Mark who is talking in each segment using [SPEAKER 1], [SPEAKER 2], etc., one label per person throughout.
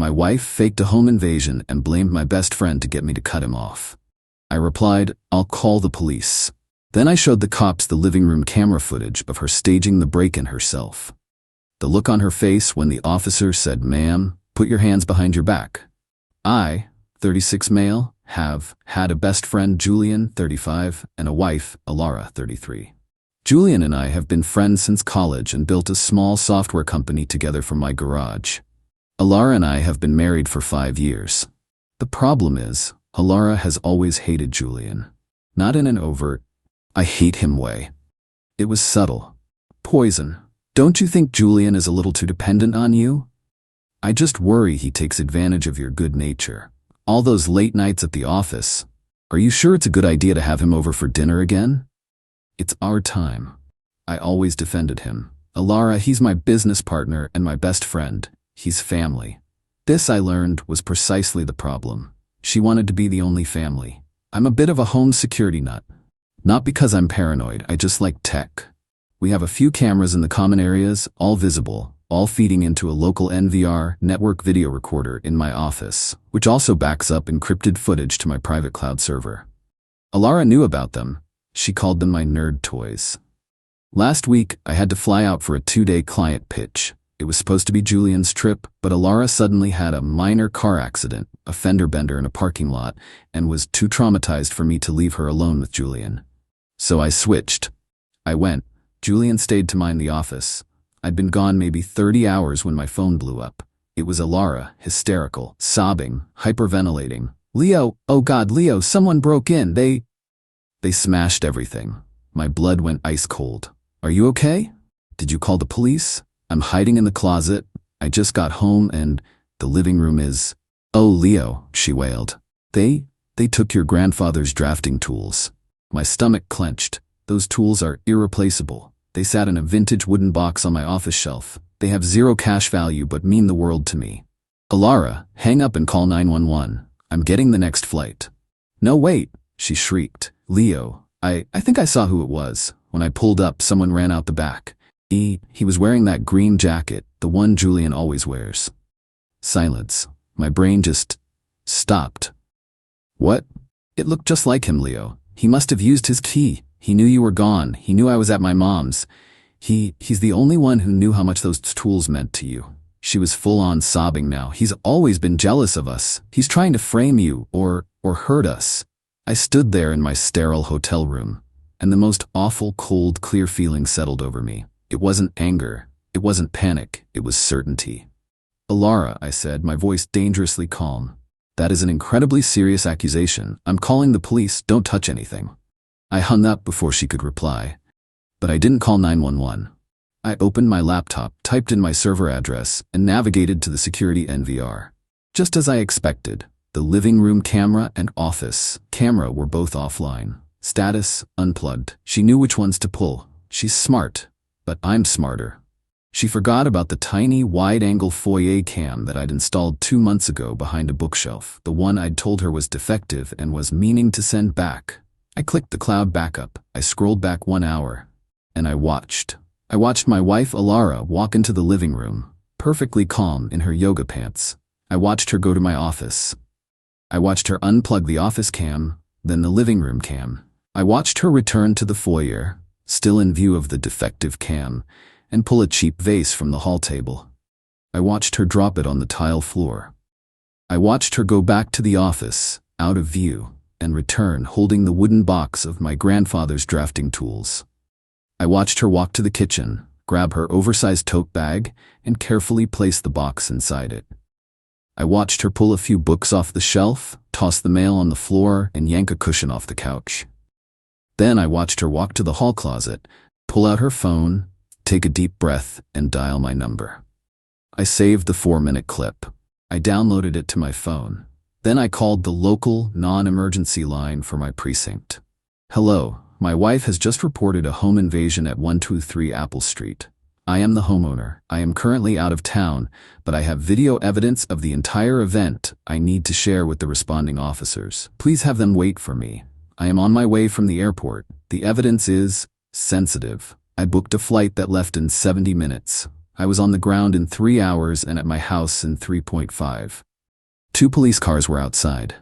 [SPEAKER 1] My wife faked a home invasion and blamed my best friend to get me to cut him off. I replied, I'll call the police. Then I showed the cops the living room camera footage of her staging the break-in herself. The look on her face when the officer said, "Ma'am, put your hands behind your back." I, 36 male, have had a best friend, Julian, 35, and a wife, Alara, 33. Julian and I have been friends since college and built a small software company together from my garage. Alara and I have been married for 5 years. The problem is, Alara has always hated Julian. Not in an overt, I hate him way. It was subtle. Poison. Don't you think Julian is a little too dependent on you? I just worry he takes advantage of your good nature. All those late nights at the office. Are you sure it's a good idea to have him over for dinner again? It's our time. I always defended him. Alara, he's my business partner and my best friend. He's family. This, I learned, was precisely the problem. She wanted to be the only family. I'm a bit of a home security nut. Not because I'm paranoid, I just like tech. We have a few cameras in the common areas, all visible, all feeding into a local NVR network video recorder in my office, which also backs up encrypted footage to my private cloud server. Alara knew about them. She called them my nerd toys. Last week, I had to fly out for a 2-day client pitch. It was supposed to be Julian's trip, but Alara suddenly had a minor car accident, a fender bender in a parking lot, and was too traumatized for me to leave her alone with Julian. So I switched. I went. Julian stayed to mind the office. I'd been gone maybe 30 hours when my phone blew up. It was Alara, hysterical, sobbing, hyperventilating. "Leo, oh God, Leo, someone broke in. They smashed everything." My blood went ice cold. "Are you okay? Did you call the police? I'm hiding in the closet. I just got home and the living room is..." "Oh, Leo," she wailed. They took your grandfather's drafting tools." My stomach clenched. Those tools are irreplaceable. They sat in a vintage wooden box on my office shelf. They have zero cash value but mean the world to me. "Alara, hang up and call 911. I'm getting the next flight." "No, wait," she shrieked. "Leo, I think I saw who it was. When I pulled up, someone ran out the back. He was wearing that green jacket, the one Julian always wears." Silence. My brain just stopped. "What?" "It looked just like him, Leo. He must have used his key. He knew you were gone. He knew I was at my mom's. He's the only one who knew how much those tools meant to you." She was full-on sobbing now. "He's always been jealous of us. He's trying to frame you or hurt us." I stood there in my sterile hotel room, and the most awful, cold, clear feeling settled over me. It wasn't anger. It wasn't panic. It was certainty. "Alara," I said, my voice dangerously calm. "That is an incredibly serious accusation. I'm calling the police. Don't touch anything." I hung up before she could reply. But I didn't call 911. I opened my laptop, typed in my server address, and navigated to the security NVR. Just as I expected, the living room camera and office camera were both offline. Status, unplugged. She knew which ones to pull. She's smart, but I'm smarter. She forgot about the tiny, wide-angle foyer cam that I'd installed 2 months ago behind a bookshelf, the one I'd told her was defective and was meaning to send back. I clicked the cloud backup. I scrolled back 1 hour, and I watched. I watched my wife, Alara, walk into the living room, perfectly calm in her yoga pants. I watched her go to my office. I watched her unplug the office cam, then the living room cam. I watched her return to the foyer, still in view of the defective cam, and pull a cheap vase from the hall table. I watched her drop it on the tile floor. I watched her go back to the office, out of view, and return holding the wooden box of my grandfather's drafting tools. I watched her walk to the kitchen, grab her oversized tote bag, and carefully place the box inside it. I watched her pull a few books off the shelf, toss the mail on the floor, and yank a cushion off the couch. Then I watched her walk to the hall closet, pull out her phone, take a deep breath, and dial my number. I saved the 4-minute clip. I downloaded it to my phone. Then I called the local, non-emergency line for my precinct. "Hello, my wife has just reported a home invasion at 123 Apple Street. I am the homeowner. I am currently out of town, but I have video evidence of the entire event I need to share with the responding officers. Please have them wait for me. I am on my way from the airport. The evidence is sensitive. I booked a flight that left in 70 minutes. I was on the ground in 3 hours and at my house in 3.5. 2 police cars were outside.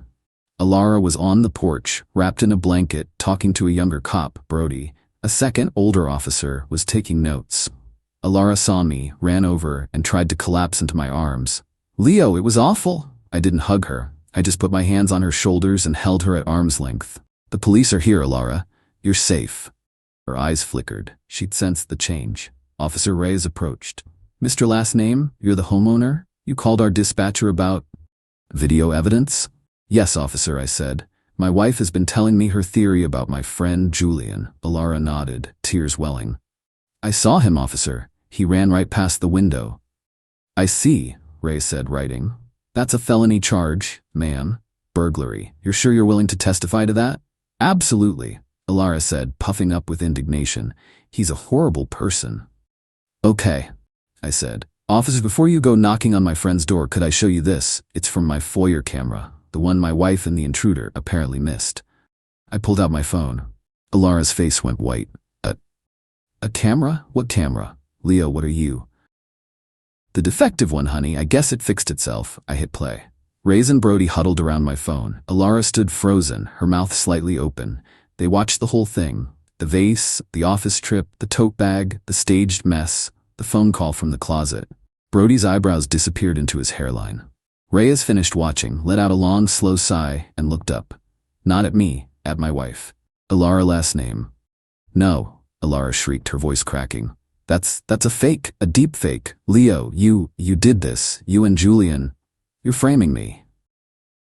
[SPEAKER 1] Alara was on the porch, wrapped in a blanket, talking to a younger cop, Brody. A second, older officer was taking notes. Alara saw me, ran over, and tried to collapse into my arms. Leo, it was awful. I didn't hug her. I just put my hands on her shoulders and held her at arm's length. The police are here, Alara. You're safe. Her eyes flickered. She'd sensed the change. Officer Reyes approached. Mr. Last Name, you're the homeowner? You called our dispatcher about video evidence? Yes, officer, I said. My wife has been telling me her theory about my friend Julian. Alara nodded, tears welling. I saw him, officer. He ran right past the window. I see, Ray said, writing. That's a felony charge, ma'am. Burglary. You're sure you're willing to testify to that? Absolutely, Alara said, puffing up with indignation. He's a horrible person. Okay, I said. Officer, before you go knocking on my friend's door, could I show you this? It's from my foyer camera, the one my wife and the intruder apparently missed. I pulled out my phone. Alara's face went white. A camera? What camera? Leo, what are you? The defective one, honey. I guess it fixed itself. I hit play. Reyes and Brody huddled around my phone. Alara stood frozen, her mouth slightly open. They watched the whole thing. The vase, the office trip, the tote bag, the staged mess, the phone call from the closet. Brody's eyebrows disappeared into his hairline. Reyes finished watching, let out a long, slow sigh, and looked up. Not at me, at my wife. Alara Last Name. No, Alara shrieked, her voice cracking. That's a fake, a deep fake. Leo, you did this. You and Julian. You're framing me.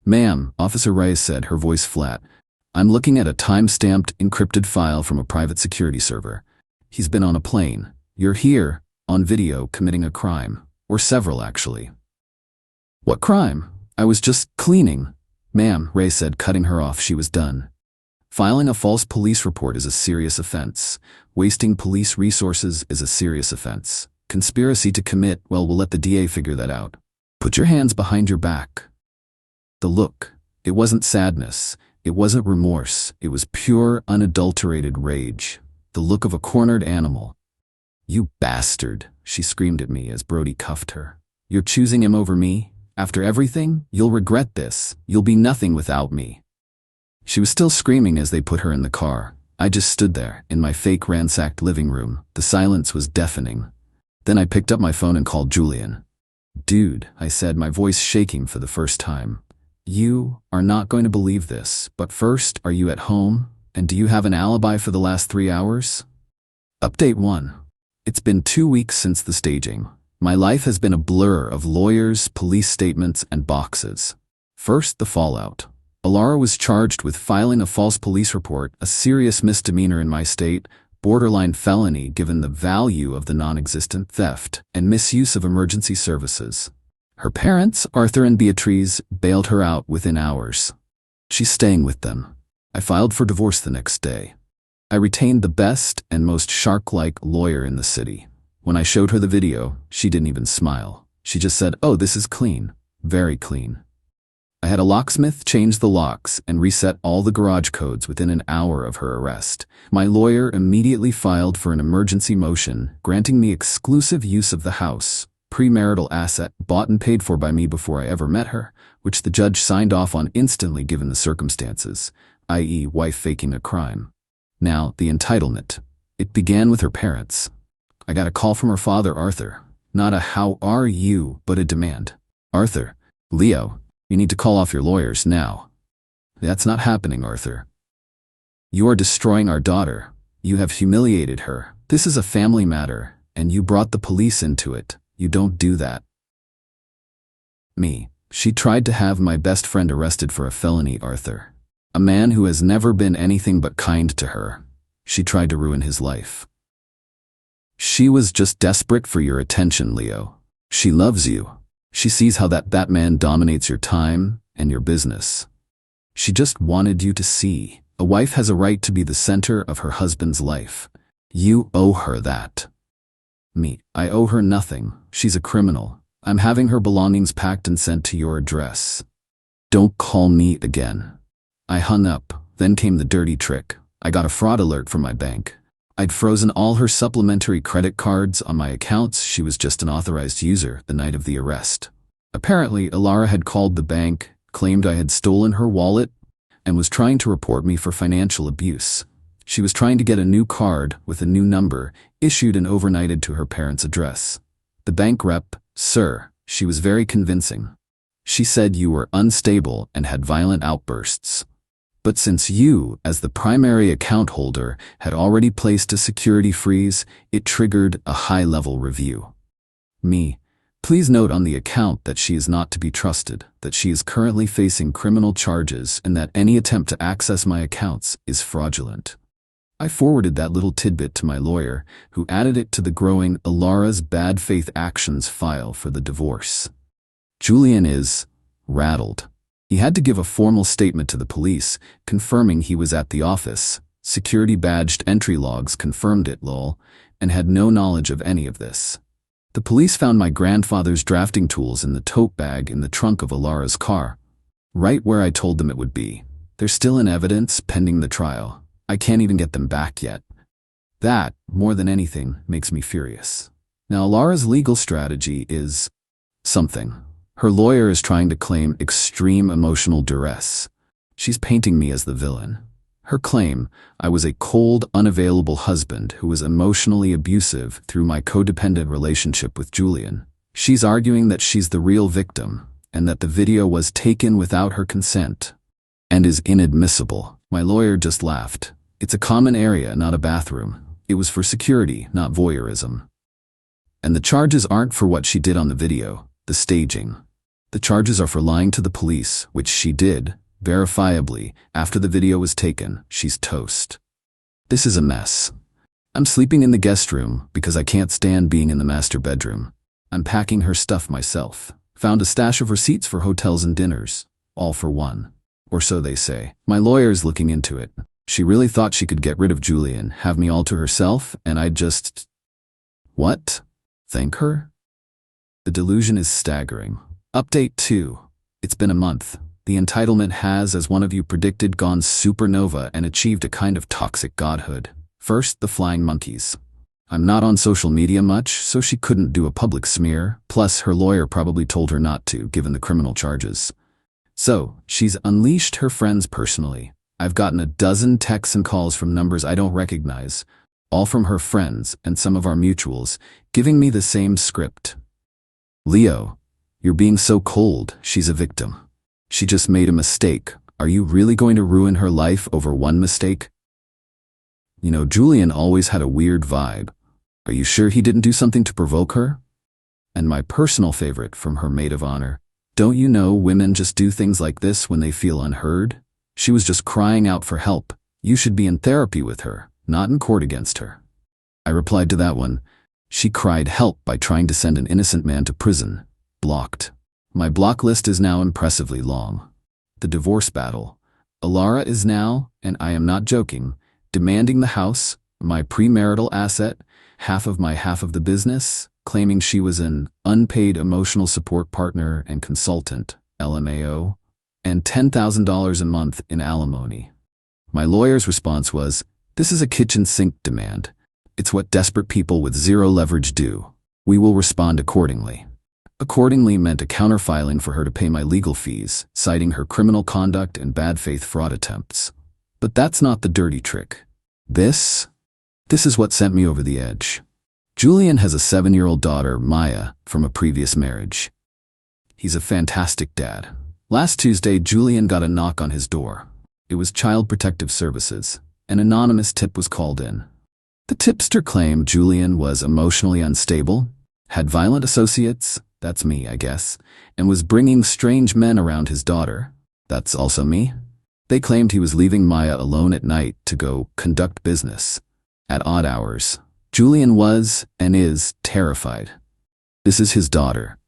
[SPEAKER 1] Ma'am, Officer Reyes said, her voice flat. I'm looking at a time-stamped, encrypted file from a private security server. He's been on a plane. You're here, on video, committing a crime. Or several, actually. What crime? I was just cleaning. Ma'am, Reyes said, cutting her off. She was done. Filing a false police report is a serious offense. Wasting police resources is a serious offense. Conspiracy to commit, well, we'll let the DA figure that out. Put your hands behind your back. The look. It wasn't sadness. It wasn't remorse. It was pure, unadulterated rage. The look of a cornered animal. You bastard, she screamed at me as Brody cuffed her. You're choosing him over me? After everything, you'll regret this. You'll be nothing without me. She was still screaming as they put her in the car. I just stood there, in my fake ransacked living room. The silence was deafening. Then I picked up my phone and called Julian. Dude, I said, my voice shaking for the first time. You are not going to believe this, but first, are you at home? And do you have an alibi for the last 3 hours? Update 1. It's been 2 weeks since the staging. My life has been a blur of lawyers, police statements, and boxes. First, the fallout. Alara was charged with filing a false police report, a serious misdemeanor in my state, borderline felony given the value of the non-existent theft, and misuse of emergency services. Her parents, Arthur and Beatrice, bailed her out within hours. She's staying with them. I filed for divorce the next day. I retained the best and most shark-like lawyer in the city. When I showed her the video, she didn't even smile. She just said, "Oh, this is clean. Very clean." I had a locksmith change the locks and reset all the garage codes within an hour of her arrest. My lawyer immediately filed for an emergency motion, granting me exclusive use of the house, premarital asset bought and paid for by me before I ever met her, which the judge signed off on instantly given the circumstances, i.e. wife faking a crime. Now, the entitlement. It began with her parents. I got a call from her father, Arthur. Not a "how are you," but a demand. Arthur, Leo, you need to call off your lawyers now. That's not happening, Arthur. You are destroying our daughter. You have humiliated her. This is a family matter, and you brought the police into it. You don't do that. Me. She tried to have my best friend arrested for a felony, Arthur. A man who has never been anything but kind to her. She tried to ruin his life. She was just desperate for your attention, Leo. She loves you. She sees how that man dominates your time and your business. She just wanted you to see. A wife has a right to be the center of her husband's life. You owe her that. Me. I owe her nothing. She's a criminal. I'm having her belongings packed and sent to your address. Don't call me again. I hung up. Then came the dirty trick. I got a fraud alert from my bank. I'd frozen all her supplementary credit cards on my accounts. She was just an authorized user the night of the arrest. Apparently, Alara had called the bank, claimed I had stolen her wallet, and was trying to report me for financial abuse. She was trying to get a new card with a new number, issued and overnighted to her parents' address. The bank rep, "Sir," she was very convincing. She said you were unstable and had violent outbursts. But since you, as the primary account holder, had already placed a security freeze, it triggered a high-level review. Me. Please note on the account that she is not to be trusted, that she is currently facing criminal charges, and that any attempt to access my accounts is fraudulent. I forwarded that little tidbit to my lawyer, who added it to the growing Alara's bad faith actions file for the divorce. Julian is rattled. He had to give a formal statement to the police, confirming he was at the office. Security-badged entry logs confirmed it, lol, and had no knowledge of any of this. The police found my grandfather's drafting tools in the tote bag in the trunk of Alara's car, right where I told them it would be. They're still in evidence pending the trial. I can't even get them back yet. That, more than anything, makes me furious. Now, Alara's legal strategy is something. Her lawyer is trying to claim extreme emotional duress. She's painting me as the villain. Her claim, I was a cold, unavailable husband who was emotionally abusive through my codependent relationship with Julian. She's arguing that she's the real victim, and that the video was taken without her consent, and is inadmissible. My lawyer just laughed. It's a common area, not a bathroom. It was for security, not voyeurism. And the charges aren't for what she did on the video, the staging. The charges are for lying to the police, which she did, verifiably. After the video was taken, she's toast. This is a mess. I'm sleeping in the guest room because I can't stand being in the master bedroom. I'm packing her stuff myself. Found a stash of receipts for hotels and dinners. All for one. Or so they say. My lawyer's looking into it. She really thought she could get rid of Julian, have me all to herself, and I'd just... What? Thank her? The delusion is staggering. Update 2. It's been a month. The entitlement has, as one of you predicted, gone supernova and achieved a kind of toxic godhood. First, the flying monkeys. I'm not on social media much, so she couldn't do a public smear, plus her lawyer probably told her not to, given the criminal charges. So, she's unleashed her friends personally. I've gotten a dozen texts and calls from numbers I don't recognize, all from her friends and some of our mutuals, giving me the same script. Leo, you're being so cold. She's a victim. She just made a mistake. Are you really going to ruin her life over one mistake? You know, Julian always had a weird vibe. Are you sure he didn't do something to provoke her? And my personal favorite from her maid of honor. Don't you know women just do things like this when they feel unheard? She was just crying out for help. You should be in therapy with her, not in court against her. I replied to that one. She cried help by trying to send an innocent man to prison. Blocked. My block list is now impressively long. The divorce battle. Alara is now, and I am not joking, demanding the house, my premarital asset, half of the business, claiming she was an unpaid emotional support partner and consultant, LMAO, and $10,000 a month in alimony. My lawyer's response was, "This is a kitchen sink demand. It's what desperate people with zero leverage do. We will respond accordingly." Accordingly meant a counterfiling for her to pay my legal fees, citing her criminal conduct and bad faith fraud attempts. But that's not the dirty trick. This is what sent me over the edge. Julian has a 7-year-old daughter, Maya, from a previous marriage. He's a fantastic dad. Last Tuesday, Julian got a knock on his door. It was Child Protective Services. An anonymous tip was called in. The tipster claimed Julian was emotionally unstable, had violent associates, that's me, I guess, and was bringing strange men around his daughter. That's also me. They claimed he was leaving Maya alone at night to go conduct business. At odd hours. Julian was, and is, terrified. This is his daughter.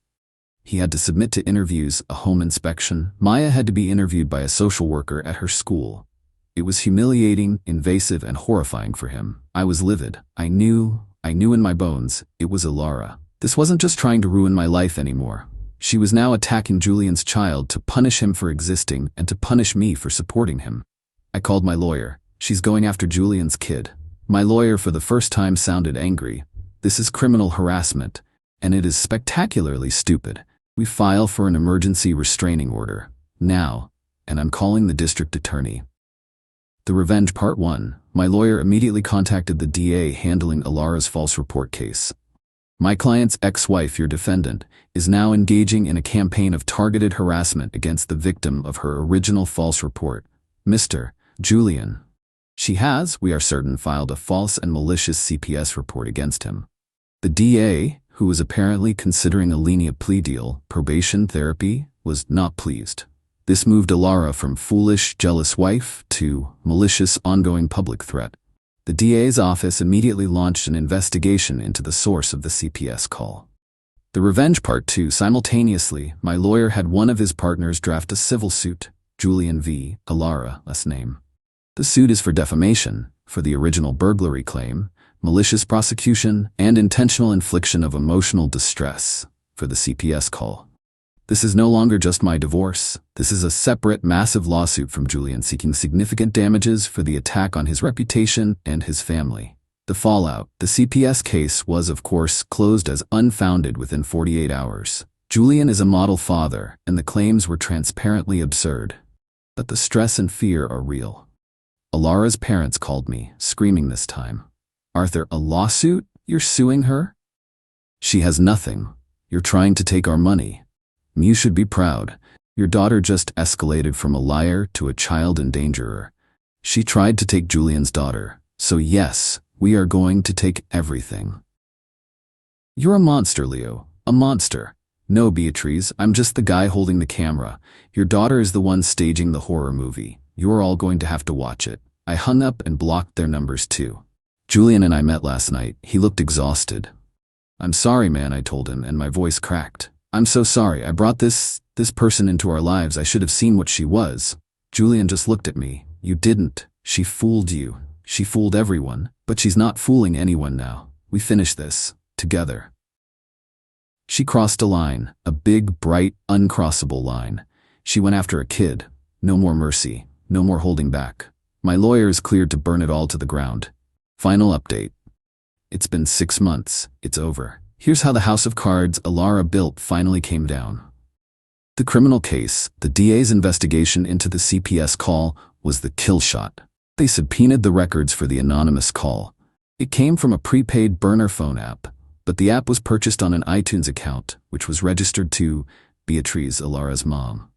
[SPEAKER 1] He had to submit to interviews, a home inspection. Maya had to be interviewed by a social worker at her school. It was humiliating, invasive, and horrifying for him. I was livid. I knew in my bones, it was Alara. This wasn't just trying to ruin my life anymore. She was now attacking Julian's child to punish him for existing and to punish me for supporting him. I called my lawyer. She's going after Julian's kid. My lawyer for the first time sounded angry. This is criminal harassment, and it is spectacularly stupid. We file for an emergency restraining order. Now, and I'm calling the district attorney. The Revenge Part 1. My lawyer immediately contacted the DA handling Alara's false report case. My client's ex-wife, your defendant, is now engaging in a campaign of targeted harassment against the victim of her original false report, Mr. Julian. She has, we are certain, filed a false and malicious CPS report against him. The DA, who was apparently considering a lenient plea deal, probation therapy, was not pleased. This moved Alara from foolish, jealous wife to malicious, ongoing public threat. The DA's office immediately launched an investigation into the source of the CPS call. The Revenge Part 2. Simultaneously, my lawyer had one of his partners draft a civil suit, Julian v. Alara, last name. The suit is for defamation, for the original burglary claim, malicious prosecution, and intentional infliction of emotional distress, for the CPS call. This is no longer just my divorce. This is a separate, massive lawsuit from Julian seeking significant damages for the attack on his reputation and his family. The fallout. The CPS case was, of course, closed as unfounded within 48 hours. Julian is a model father, and the claims were transparently absurd. But the stress and fear are real. Alara's parents called me, screaming this time. Arthur, a lawsuit? You're suing her? She has nothing. You're trying to take our money. You should be proud. Your daughter just escalated from a liar to a child endangerer. She tried to take Julian's daughter. So yes, we are going to take everything. You're a monster, Leo. A monster. No, Beatrice, I'm just the guy holding the camera. Your daughter is the one staging the horror movie. You're all going to have to watch it. I hung up and blocked their numbers too. Julian and I met last night. He looked exhausted. I'm sorry, man, I told him, and my voice cracked. I'm so sorry. I brought this person into our lives. I should have seen what she was. Julian just looked at me. You didn't. She fooled you. She fooled everyone. But she's not fooling anyone now. We finished this. Together. She crossed a line. A big, bright, uncrossable line. She went after a kid. No more mercy. No more holding back. My lawyer is cleared to burn it all to the ground. Final update. It's been 6 months. It's over. Here's how the house of cards Alara built finally came down. The criminal case, the DA's investigation into the CPS call, was the kill shot. They subpoenaed the records for the anonymous call. It came from a prepaid burner phone app, but the app was purchased on an iTunes account, which was registered to Beatrice, Alara's mom.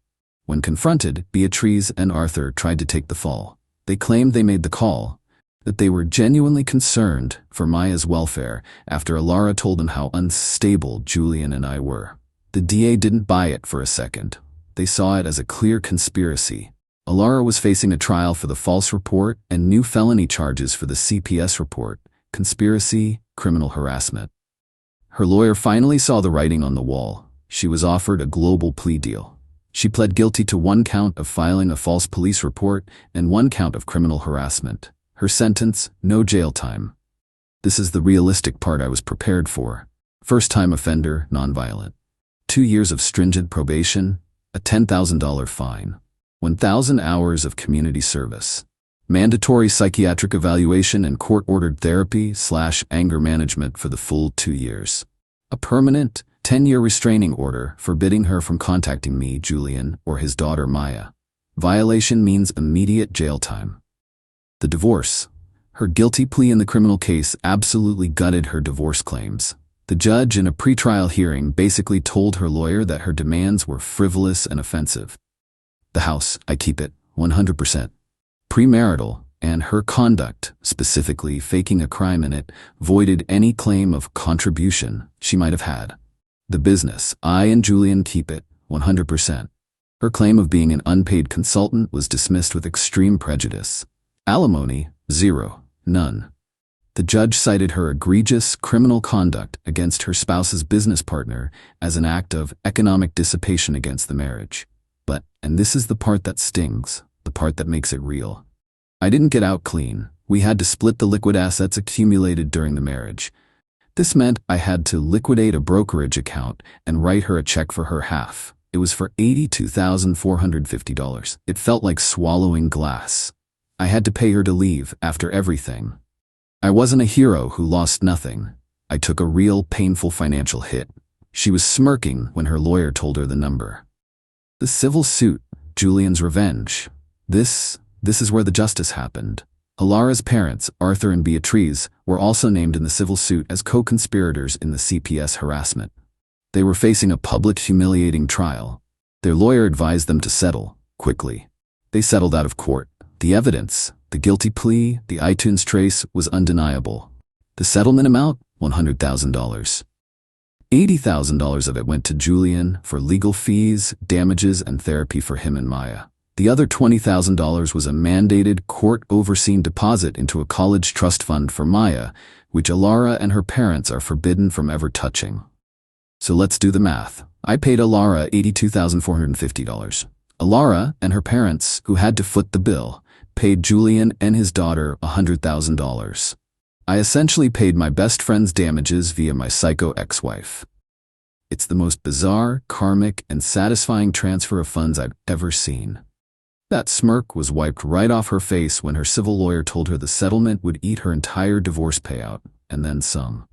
[SPEAKER 1] When confronted, Beatrice and Arthur tried to take the fall. They claimed they made the call, that they were genuinely concerned for Maya's welfare after Alara told them how unstable Julian and I were. The DA didn't buy it for a second. They saw it as a clear conspiracy. Alara was facing a trial for the false report and new felony charges for the CPS report, conspiracy, criminal harassment. Her lawyer finally saw the writing on the wall. She was offered a global plea deal. She pled guilty to 1 count of filing a false police report and 1 count of criminal harassment. Her sentence, no jail time. This is the realistic part I was prepared for. First-time offender, nonviolent. 2 years of stringent probation, a $10,000 fine. 1,000 hours of community service. Mandatory psychiatric evaluation and court-ordered therapy/anger management for the full 2 years. A permanent, 10-year restraining order forbidding her from contacting me, Julian, or his daughter Maya. Violation means immediate jail time. The divorce. Her guilty plea in the criminal case absolutely gutted her divorce claims. The judge in a pretrial hearing basically told her lawyer that her demands were frivolous and offensive. The house, I keep it, 100%. Premarital, and her conduct, specifically faking a crime in it, voided any claim of contribution she might have had. The business, I and Julian keep it, 100%. Her claim of being an unpaid consultant was dismissed with extreme prejudice. Alimony, 0, none. The judge cited her egregious criminal conduct against her spouse's business partner as an act of economic dissipation against the marriage. But, and this is the part that stings, the part that makes it real. I didn't get out clean. We had to split the liquid assets accumulated during the marriage. This meant I had to liquidate a brokerage account and write her a check for her half. It was for $82,450. It felt like swallowing glass. I had to pay her to leave after everything. I wasn't a hero who lost nothing. I took a real, painful financial hit. She was smirking when her lawyer told her the number. The civil suit, Julian's revenge. This is where the justice happened. Alara's parents, Arthur and Beatrice, were also named in the civil suit as co-conspirators in the CPS harassment. They were facing a public, humiliating trial. Their lawyer advised them to settle, quickly. They settled out of court. The evidence, the guilty plea, the iTunes trace was undeniable. The settlement amount? $100,000. $80,000 of it went to Julian for legal fees, damages, and therapy for him and Maya. The other $20,000 was a mandated, court-overseen deposit into a college trust fund for Maya, which Alara and her parents are forbidden from ever touching. So let's do the math. I paid Alara $82,450. Alara and her parents, who had to foot the bill, paid Julian and his daughter $100,000. I essentially paid my best friend's damages via my psycho ex-wife. It's the most bizarre, karmic, and satisfying transfer of funds I've ever seen. That smirk was wiped right off her face when her civil lawyer told her the settlement would eat her entire divorce payout, and then some.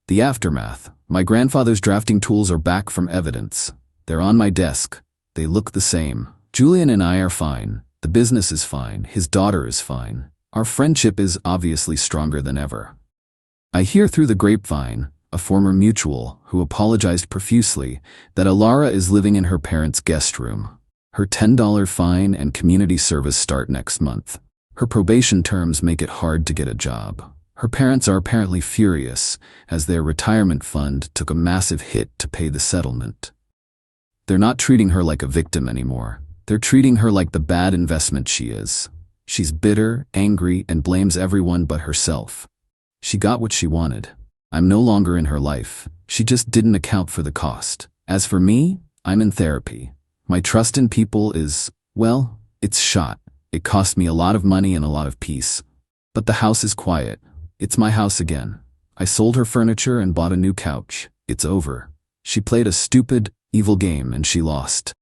[SPEAKER 1] The aftermath. My grandfather's drafting tools are back from evidence. They're on my desk. They look the same. Julian and I are fine. The business is fine. His daughter is fine. Our friendship is obviously stronger than ever. I hear through the grapevine, a former mutual who apologized profusely, that Alara is living in her parents' guest room. Her $10 fine and community service start next month. Her probation terms make it hard to get a job. Her parents are apparently furious, as their retirement fund took a massive hit to pay the settlement. They're not treating her like a victim anymore. They're treating her like the bad investment she is. She's bitter, angry, and blames everyone but herself. She got what she wanted. I'm no longer in her life. She just didn't account for the cost. As for me, I'm in therapy. My trust in people is, well, it's shot. It cost me a lot of money and a lot of peace. But the house is quiet. It's my house again. I sold her furniture and bought a new couch. It's over. She played a stupid, evil game and she lost.